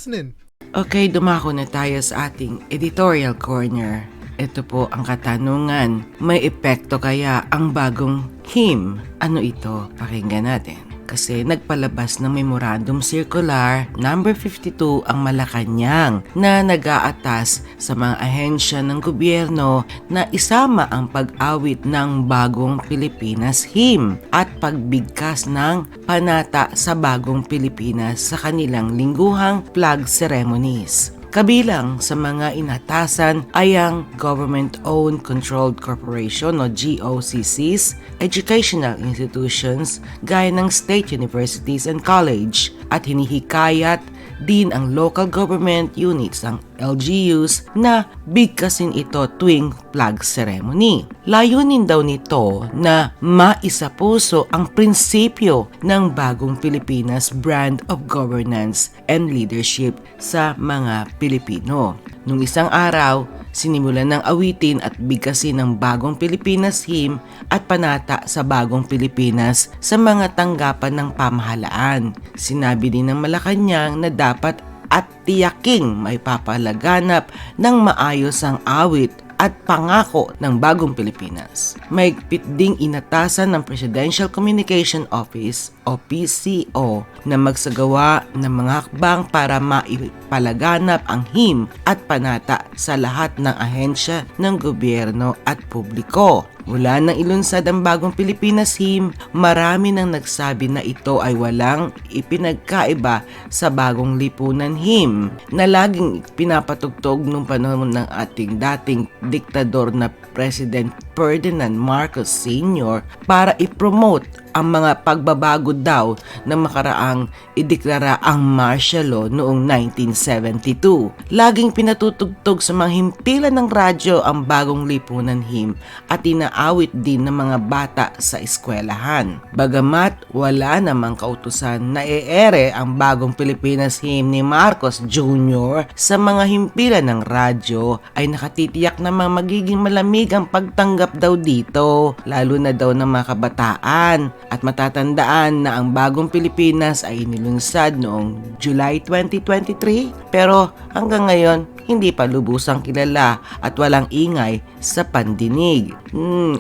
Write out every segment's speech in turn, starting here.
listening. Okay, dumako na tayo sa ating editorial corner. Ito po ang katanungan, may epekto kaya ang bagong HIM? Ano ito? Pakinggan natin. Kasi nagpalabas ng Memorandum Circular number 52 ang Malacanang na nag-aatas sa mga ahensya ng gobyerno na isama ang pag-awit ng Bagong Pilipinas HIM at pagbigkas ng panata sa Bagong Pilipinas sa kanilang lingguhang flag ceremonies. Kabilang sa mga inatasan ay ang Government-Owned Controlled Corporation o GOCCs, educational institutions gaya ng state universities and college at hinihikayat din ang local government units, ang LGUs, na bigkasin ito tuwing flag ceremony. Layunin daw nito na maisapuso ang prinsipyo ng Bagong Pilipinas brand of governance and leadership sa mga Pilipino. Nung isang araw, sinimulan ng awitin at bigkasin ng Bagong Pilipinas HIM at panata sa Bagong Pilipinas sa mga tanggapan ng pamahalaan. Sinabi din ng Malacanang na dapat at tiyaking may papalaganap ng maayos ang awit at pangako ng Bagong Pilipinas. Mahigpit ding inatasan ng Presidential Communication Office o PCO na magsagawa ng mga hakbang para maipalaganap ang HIM at panata sa lahat ng ahensya ng gobyerno at publiko. Mula nang ilunsad ang Bagong Pilipinas HIM, marami nang nagsabi na ito ay walang ipinagkaiba sa Bagong Lipunan HIM na laging pinapatugtog nung panahon ng ating dating diktador na President Ferdinand Marcos Sr. para i-promote ang mga pagbabago daw na makaraang ideklara ang martial law noong 1972. Laging pinatutugtog sa mga himpilan ng radyo ang Bagong Lipunan HIM at inaawit din ng mga bata sa eskwelahan. Bagamat wala namang kautusan na ere ang Bagong Pilipinas HIM ni Marcos Jr. sa mga himpilan ng radyo, ay nakatitiyak namang magiging malamig ang pagtanggap daw dito, lalo na daw ng mga kabataan. At matatandaan na ang Bagong Pilipinas ay inilunsad noong July 2023 pero hanggang ngayon hindi pa lubusang kilala at walang ingay sa pandinig.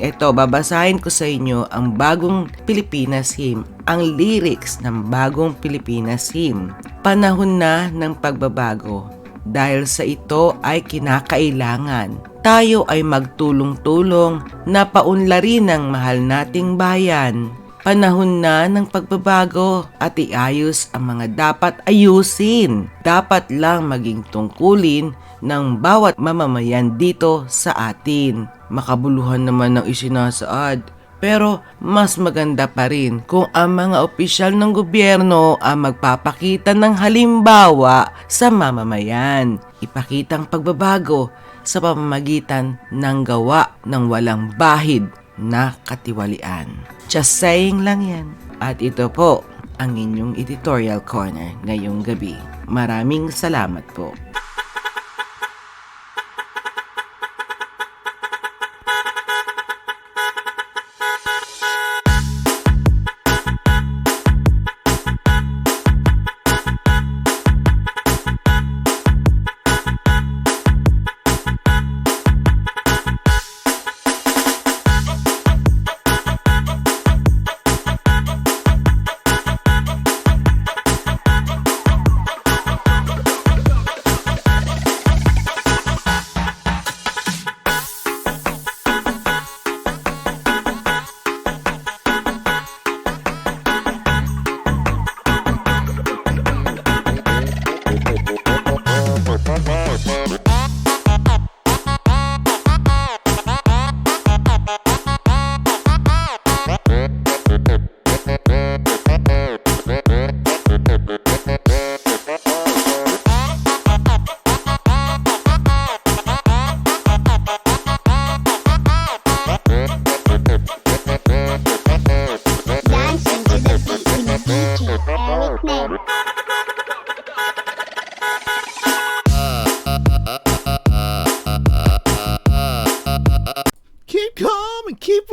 Ito, babasahin ko sa inyo ang Bagong Pilipinas HIM, ang lyrics ng Bagong Pilipinas HIM. Panahon na ng pagbabago. Dahil sa ito ay kinakailangan tayo ay magtulong-tulong na paunlarin ang mahal nating bayan. Panahon na ng pagbabago at iayos ang mga dapat ayusin. Dapat lang maging tungkulin ng bawat mamamayan dito sa atin. Makabuluhan naman ang isinasaad. Pero mas maganda pa rin kung ang mga opisyal ng gobyerno ang magpapakita ng halimbawa sa mamamayan. Ipakita ang pagbabago sa pamamagitan ng gawa ng walang bahid na katiwalian. Just saying lang yan. At ito po ang inyong editorial corner ngayong gabi. Maraming salamat po.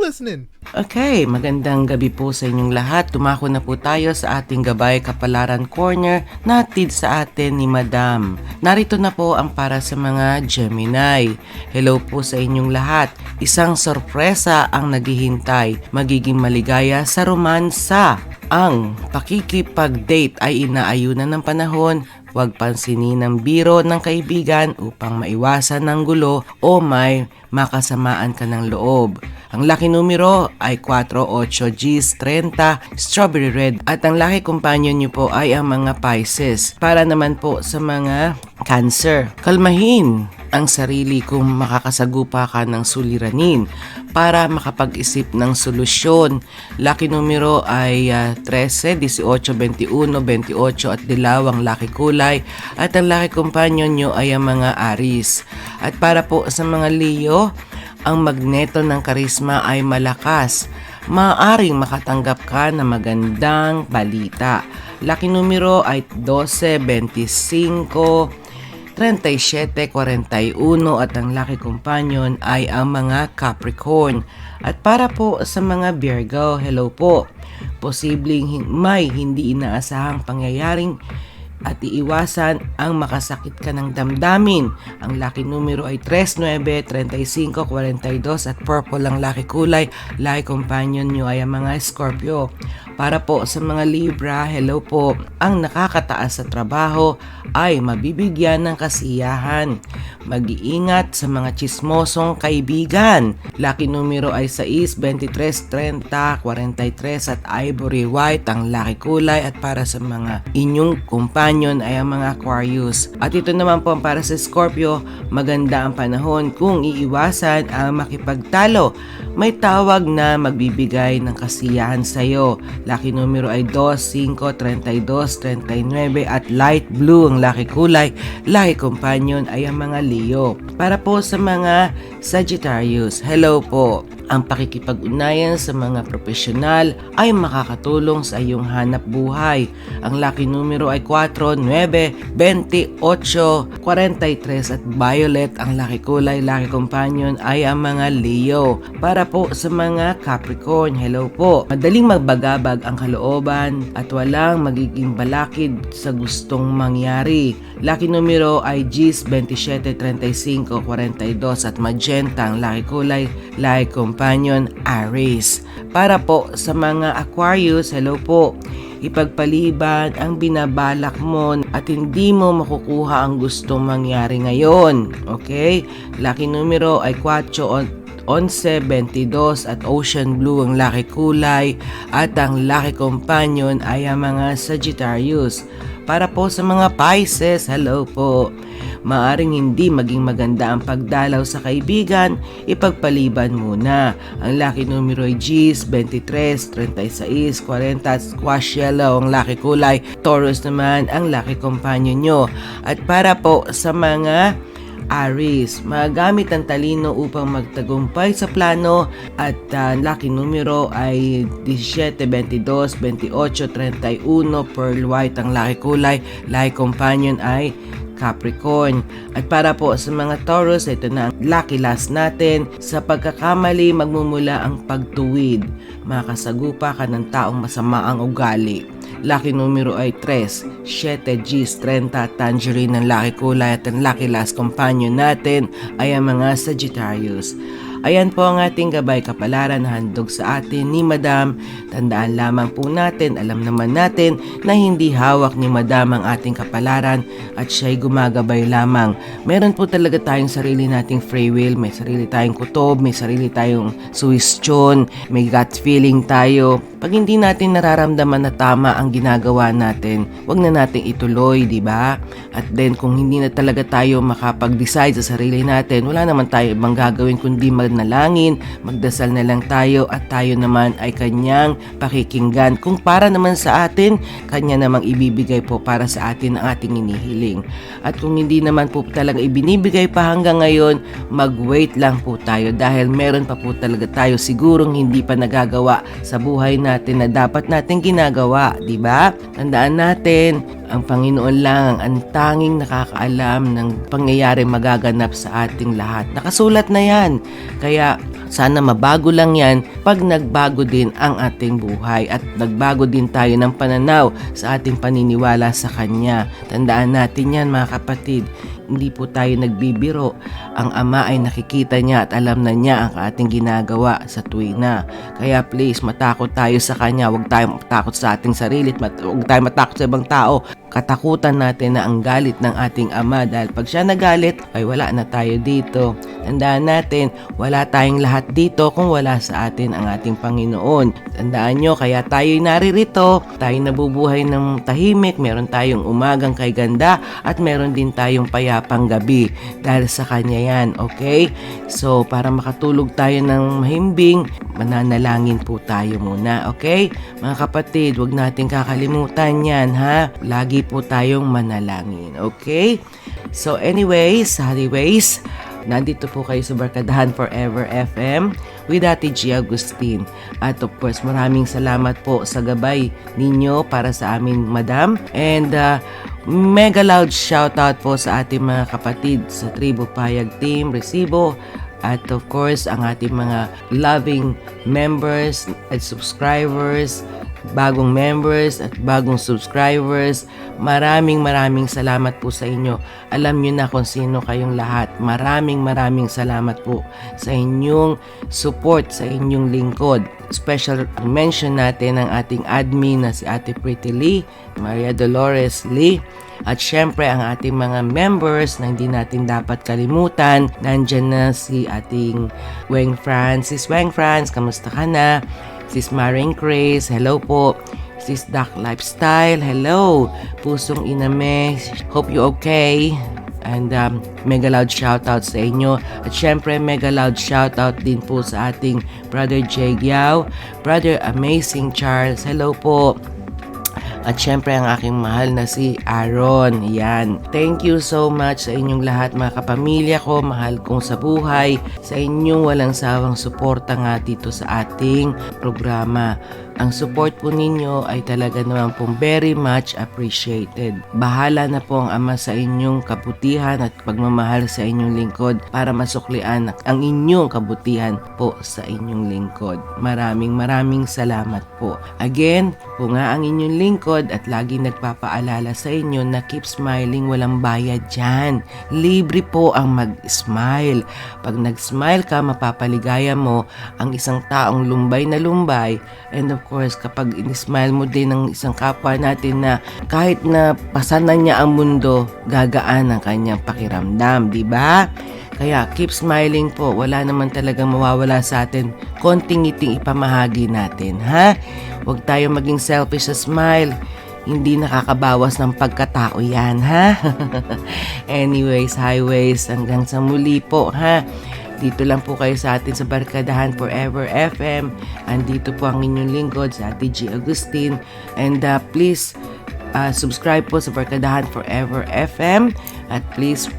listening. Okay, magandang gabi po sa inyong lahat. Tumako na po tayo sa ating Gabay Kapalaran Corner na hatid sa atin ni Madam. Narito na po ang para sa mga Gemini. Hello po sa inyong lahat. Isang sorpresa ang naghihintay. Magiging maligaya sa romansa. Ang pakikipag-date ay inaayunan ng panahon. Huwag pansinin ng biro ng kaibigan upang maiwasan ng gulo o may makasamaan ka ng loob. Ang lucky numero ay 4, 8, Gs, 30, Strawberry Red at ang lucky companion nyo po ay ang mga Pisces. Para naman po sa mga Cancer, kalmahin ang sarili kung makakasagupa ka ng suliranin para makapag-isip ng solusyon. Lucky numero ay 13, 18, 21, 28 at dilaw ang lucky kulay at ang lucky companion nyo ay ang mga Aries. At para po sa mga Leo, ang magneto ng karisma ay malakas. Maaaring makatanggap ka ng magandang balita. Lucky numero ay 12, 25, 37, 41 at ang lucky companion ay ang mga Capricorn. At para po sa mga Virgo, hello po. Posibleng may hindi inaasahang pangyayaring at iiwasan ang makasakit ka ng damdamin. Ang lucky numero ay 39, 35, 42 at purple ang lucky kulay. Lucky companion nyo ay ang mga Scorpio. Para po sa mga Libra, hello po. Ang nakakataas sa trabaho ay mabibigyan ng kasiyahan. Mag-iingat sa mga chismosong kaibigan. Lucky numero ay 6, 23, 30, 43 at ivory white ang lucky kulay at para sa mga inyong companion ay ang mga Aquarius. At ito naman po para sa Scorpio, maganda ang panahon kung iiwasan ang makipagtalo. May tawag na magbibigay ng kasiyahan sa iyo. Lucky numero ay 2, 5, 32, 39 at light blue ang lucky kulay. Lucky companion ay ang mga Leo. Para po sa mga Sagittarius, hello po. Ang pakikipag-unayan sa mga profesional ay makakatulong sa iyong hanap buhay. Ang lucky numero ay 4, 9, 28, 43 at violet. Ang lucky kulay, lucky companion ay ang mga Leo. Para po sa mga Capricorn, hello po. Madaling magbagabag ang kalooban at walang magiging balakid sa gustong mangyari. Lucky numero ay Gs, 27, 35, 42 at magenta. Ang lucky kulay, lucky companion, Aries. Para po sa mga Aquarius, hello po. Ipagpaliban ang binabalak mo at hindi mo makukuha ang gustong mangyari ngayon. Okay? Lucky numero ay 4, 11, 22 at ocean blue ang lucky kulay at ang lucky companion ay ang mga Sagittarius. Para po sa mga Pisces, hello po. Maaring hindi maging maganda ang pagdalaw sa kaibigan, ipagpaliban muna. Ang lucky numero ay Gs, 23, 36, 40 at squash yellow ang lucky kulay. Taurus naman ang lucky companion nyo. At para po sa mga Aries, magamit ang talino upang magtagumpay sa plano at lucky numero ay 17, 22, 28, 31, pearl white ang lucky kulay. Lucky companion ay Capricorn. At para po sa mga Taurus, ito na ang lucky last natin. Sa pagkakamali, magmumula ang pagtuwid. Makasagupa ka ng taong masama ang ugali. Lucky numero ay 3, 7, Gs, 30, tangerine ang lucky kulay at ang lucky last companion natin ay ang mga Sagittarius. Ayan po ang ating gabay kapalaran na handog sa atin ni Madam. Tandaan lamang po natin, alam naman natin na hindi hawak ni Madam ang ating kapalaran at siya'y gumagabay lamang. Meron po talaga tayong sarili nating free will, may sarili tayong kutob, may sarili tayong suwestyon, may gut feeling tayo. Pag hindi natin nararamdaman na tama ang ginagawa natin, wag na nating ituloy, di ba? At then kung hindi na talaga tayo makapag-decide sa sarili natin, wala naman tayo ibang gagawin kundi manalangin, magdasal na lang tayo at tayo naman ay kanyang pakikinggan. Kung para naman sa atin, kanya namang ibibigay po para sa atin ang ating inihiling. At kung hindi naman po talaga ibinibigay pa hanggang ngayon, mag-wait lang po tayo dahil meron pa po talaga tayo sigurong hindi pa nagagawa sa buhay natin na dapat natin ginagawa, di ba? Tandaan natin, ang Panginoon lang ang tanging nakakaalam ng pangyayari magaganap sa ating lahat. Nakasulat na yan. Kaya sana mabago lang yan pag nagbago din ang ating buhay at nagbago din tayo ng pananaw sa ating paniniwala sa Kanya. Tandaan natin yan mga kapatid. Hindi po tayo nagbibiro. Ang Ama ay nakikita niya at alam na niya ang ating ginagawa sa tuwina. Kaya please, matakot tayo sa Kanya. Huwag tayo matakot sa ating sarili at huwag tayo matakot sa ibang tao. Katakutan natin na ang galit ng ating Ama dahil pag siya nagalit, ay wala na tayo dito. Tandaan natin, wala tayong lahat dito kung wala sa atin ang ating Panginoon. Tandaan nyo, kaya tayo'y naririto, tayo nabubuhay ng tahimik, meron tayong umagang kay ganda at meron din tayong payapang gabi dahil sa Kanya yan, okay? So, para makatulog tayo ng mahimbing, mananalangin po tayo muna, okay? Mga kapatid, huwag natin kakalimutan yan, ha? Lagi po tayong manalangin, okay? So, anyways, nandito po kayo sa Barkadahan Forever FM with Ate G. Agustin. At of course, maraming salamat po sa gabay ninyo para sa amin, Madam. And mega loud shoutout po sa ating mga kapatid sa Tribo Payag Team, Resibo. At of course, ang ating mga loving members at subscribers, bagong members at bagong subscribers. Maraming salamat po sa inyo. Alam nyo na kung sino kayong lahat. Maraming salamat po sa inyong support, sa inyong lingkod. Special mention natin ang ating admin na si Ate Pretty Lee, Maria Dolores Lee. At syempre ang ating mga members na hindi natin dapat kalimutan. Nandyan na si ating Weng Francis. Weng Franz, kamusta ka na? Sis Maring Grace, hello po. Sis Duck Lifestyle, hello. Pusong Iname, hope you okay. And mega loud shoutout sa inyo. At syempre mega loud shoutout din po sa ating Brother Jay Giao, Brother Amazing Charles, hello po. At syempre ang aking mahal na si Aaron. Yan. Thank you so much sa inyong lahat mga kapamilya ko, mahal kong sa buhay, sa inyong walang sawang suporta nga dito sa ating programa. Ang support po ninyo ay talaga naman pong very much appreciated. Bahala na po ang Ama sa inyong kabutihan at pagmamahal sa inyong lingkod para masuklian ang inyong kabutihan po sa inyong lingkod. Maraming salamat po. Again, po nga ang inyong lingkod at lagi nagpapaalala sa inyo na keep smiling, walang bayad dyan. Libre po ang mag-smile. Pag nag-smile ka, mapapaligaya mo ang isang taong lumbay na lumbay. And of course, kapag in-smile mo din ng isang kapwa natin na kahit na pasanan niya ang mundo, gagaan ang kanyang pakiramdam, di ba? Kaya keep smiling po. Wala naman talagang mawawala sa atin. Konting ngiting ipamahagi natin, ha? Huwag tayo maging selfish sa smile. Hindi nakakabawas ng pagkatao yan, ha? Anyways, highways, hanggang sa muli po, ha? Dito lang po kayo sa atin sa Barkadahan Forever FM. Andito po ang inyong lingkod sa Ate G. Agustin. And please subscribe po sa Barkadahan Forever FM. At please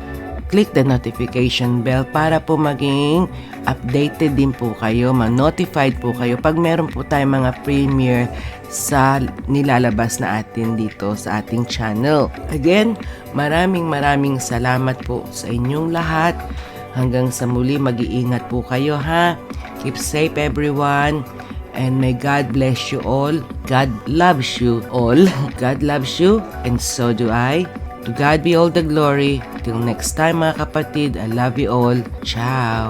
click the notification bell para po maging updated din po kayo, ma-notified po kayo pag meron po tayong mga premiere sa nilalabas na atin dito sa ating channel. Again, maraming salamat po sa inyong lahat. Hanggang sa muli, mag-iingat po kayo, ha? Keep safe everyone. And may God bless you all. God loves you all. God loves you and so do I. To God be all the glory. Till next time mga kapatid, I love you all. Ciao!